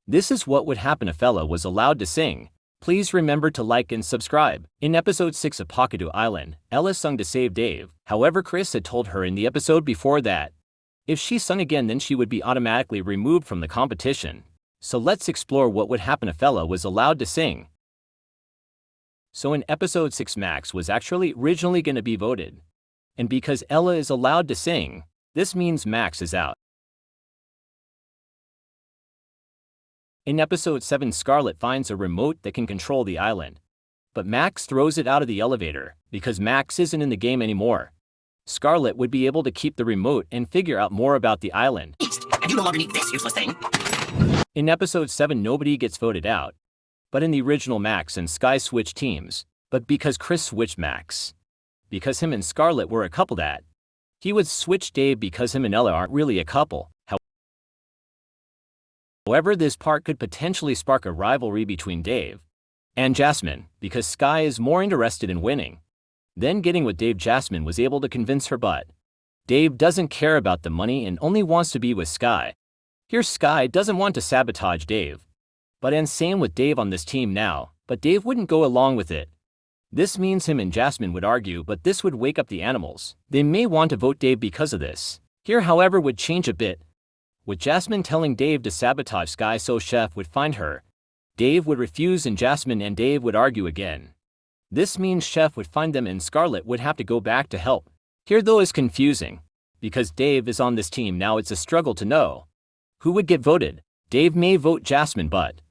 This is what would happen if Ella was allowed to sing. Please remember to like and subscribe. In episode 6 of Pockadoo Island, Ella sung to save Dave. However, Chris had told her in the episode before that if she sung again then she would be automatically removed from the competition. So let's explore what would happen if Ella was allowed to sing. So in episode 6 Max was actually originally going to be voted. And because Ella is allowed to sing, this means Max is out. In episode 7 Scarlet finds a remote that can control the island. But Max throws it out of the elevator, because Max isn't in the game anymore. Scarlet would be able to keep the remote and figure out more about the island. And you no longer need this useless thing. In episode 7 nobody gets voted out. But in the original Max and Sky switch teams. But because Chris switched Max. Because him and Scarlet were a couple that. He would switch Dave because him and Ella aren't really a couple. However, this part could potentially spark a rivalry between Dave and Jasmine, because Sky is more interested in winning than getting with Dave. Jasmine was able to convince her, but Dave doesn't care about the money and only wants to be with Sky. Here Sky doesn't want to sabotage Dave, but and same with Dave on this team now, but Dave wouldn't go along with it. This means him and Jasmine would argue, but this would wake up the animals. They may want to vote Dave because of this. Here, however, would change a bit, with Jasmine telling Dave to sabotage Sky so Chef would find her. Dave would refuse and Jasmine and Dave would argue again. This means Chef would find them and Scarlet would have to go back to help. Here though is confusing, because Dave is on this team now. It's a struggle to know who would get voted. Dave may vote Jasmine, but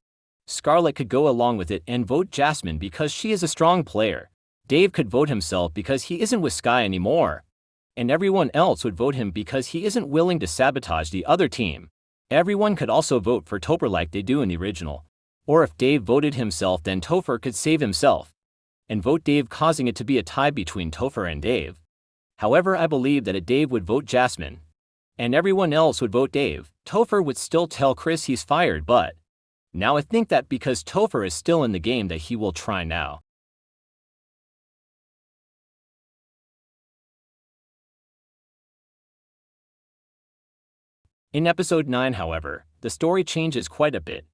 Scarlet could go along with it and vote Jasmine because she is a strong player. Dave could vote himself because he isn't with Sky anymore. And everyone else would vote him because he isn't willing to sabotage the other team. Everyone could also vote for Topher like they do in the original. Or if Dave voted himself, then Topher could save himself and vote Dave, causing it to be a tie between Topher and Dave. However, I believe that Dave would vote Jasmine and everyone else would vote Dave. Topher would still tell Chris he's fired, but now I think that because Topher is still in the game that he will try now. In episode 9, however, the story changes quite a bit.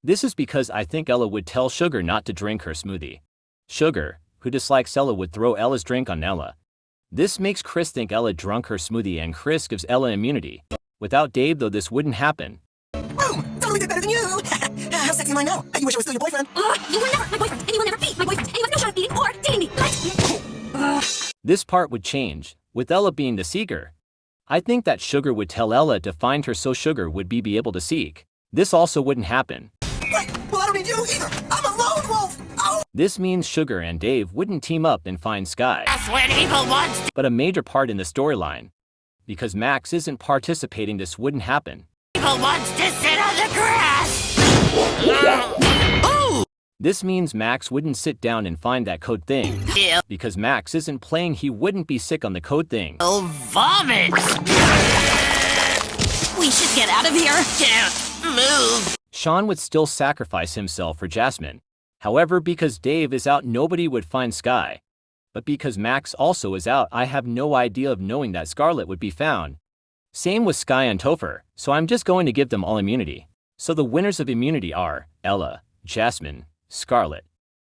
This is because I think Ella would tell Sugar not to drink her smoothie. Sugar, who dislikes Ella, would throw Ella's drink on Ella. This makes Chris think Ella drunk her smoothie and Chris gives Ella immunity. Without Dave though this wouldn't happen. Boom! Totally did better than you! How sexy am I now? You wish I was still your boyfriend? You were never my boyfriend, and you will never be my boyfriend, and you have no shot of beating or dating me. This part would change, with Ella being the seeker. I think that Sugar would tell Ella to find her so Sugar would be able to seek. This also wouldn't happen. Wait, well I don't need you either! I'm a lone wolf! Oh! This means Sugar and Dave wouldn't team up and find Sky. That's what evil wants! But a major part in the storyline, because Max isn't participating, this wouldn't happen. Evil wants to sit on the grass! Oh! This means Max wouldn't sit down and find that code thing. Yeah. Because Max isn't playing, he wouldn't be sick on the code thing. Oh, vomit! We should get out of here. Can't move! Sean would still sacrifice himself for Jasmine. However, because Dave is out, nobody would find Sky. But because Max also is out, I have no idea of knowing that Scarlet would be found. Same with Sky and Topher, so I'm just going to give them all immunity. So the winners of immunity are Ella, Jasmine, Scarlet,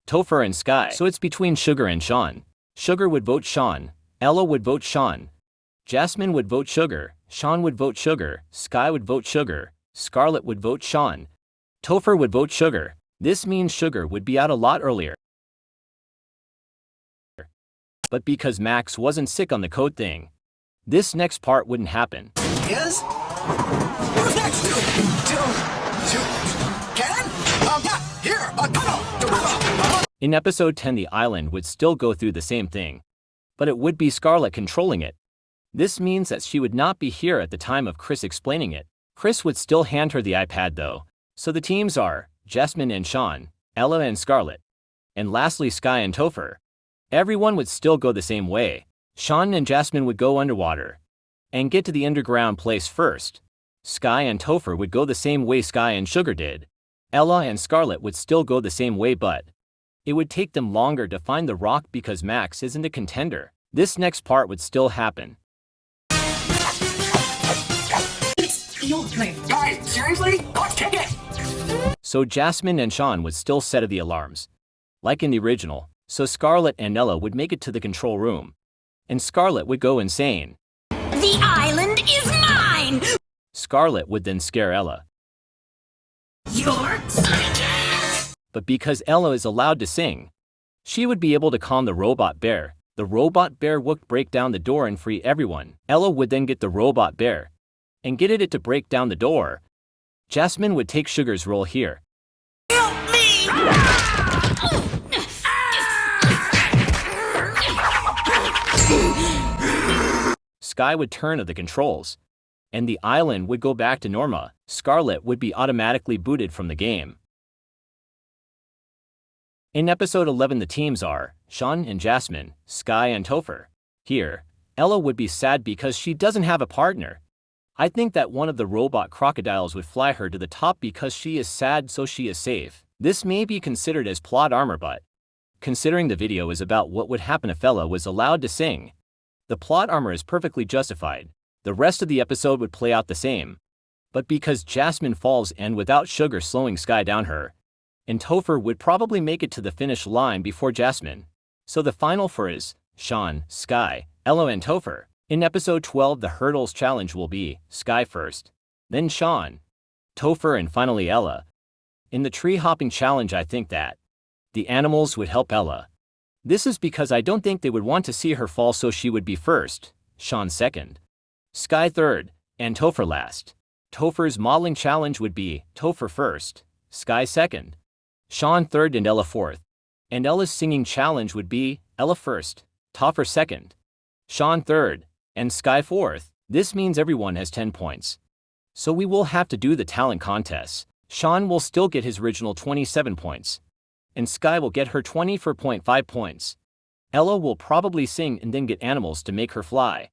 Topher and Sky. So it's between Sugar and Sean. Sugar would vote Sean, Ella would vote Sean, Jasmine would vote Sugar, Sean would vote Sugar, Sky would vote Sugar, Scarlet would vote Sean, Topher would vote Sugar. This means Sugar would be out a lot earlier. But because Max wasn't sick on the code thing, this next part wouldn't happen. Yes? Who's next? Ken? Yeah, here, tunnel! In episode 10 the island would still go through the same thing, but it would be Scarlet controlling it. This means that she would not be here at the time of Chris explaining it. Chris would still hand her the iPad though. So the teams are Jasmine and Sean, Ella and Scarlet, and lastly Sky and Topher. Everyone would still go the same way. Sean and Jasmine would go underwater and get to the underground place first. Sky and Topher would go the same way Sky and Sugar did. Ella and Scarlet would still go the same way, but it would take them longer to find the rock because Max isn't a contender. This next part would still happen. It's your turn. Guys, seriously? Let's kick it! so Jasmine and Sean would still set the alarms. Like in the original, so Scarlet and Ella would make it to the control room. And Scarlet would go insane. The island is mine! Scarlet would then scare Ella. You're dead! But because Ella is allowed to sing, she would be able to calm the robot bear. The robot bear would break down the door and free everyone. Ella would then get the robot bear and get it to break down the door. Jasmine would take Sugar's role here. Help me! Sky would turn of the controls, and the island would go back to Norma. Scarlet would be automatically booted from the game. In episode 11, the teams are Sean and Jasmine, Sky and Topher. Here, Ella would be sad because she doesn't have a partner. I think that one of the robot crocodiles would fly her to the top because she is sad, so she is safe. This may be considered as plot armor, but considering the video is about what would happen if Ella was allowed to sing, the plot armor is perfectly justified. The rest of the episode would play out the same. But because Jasmine falls and without Sugar slowing Sky down her, and Topher would probably make it to the finish line before Jasmine. So the final four is Sean, Sky, Ella and Topher. In episode 12, the hurdles challenge will be Sky first, then Sean, Topher and finally Ella. In the tree hopping challenge, I think that the animals would help Ella. This is because I don't think they would want to see her fall, so she would be first, Sean second, Sky third, and Topher last. Topher's modeling challenge would be Topher first, Sky second, Sean third and Ella fourth. And Ella's singing challenge would be Ella first, Topher second, Sean third, and Sky fourth. This means everyone has 10 points. So we will have to do the talent contests. Sean will still get his original 27 points. And Sky will get her 24.5 points. Ella will probably sing and then get animals to make her fly.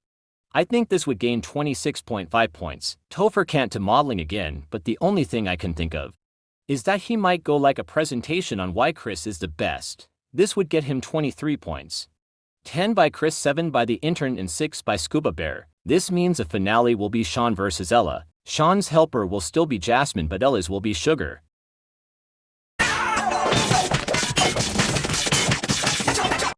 I think this would gain 26.5 points. Topher can't to modeling again, but the only thing I can think of is that he might go like a presentation on why Chris is the best. This would get him 23 points. 10 by Chris, 7 by the intern, and 6 by Scuba Bear. This means a finale will be Sean versus Ella. Sean's helper will still be Jasmine, but Ella's will be Sugar.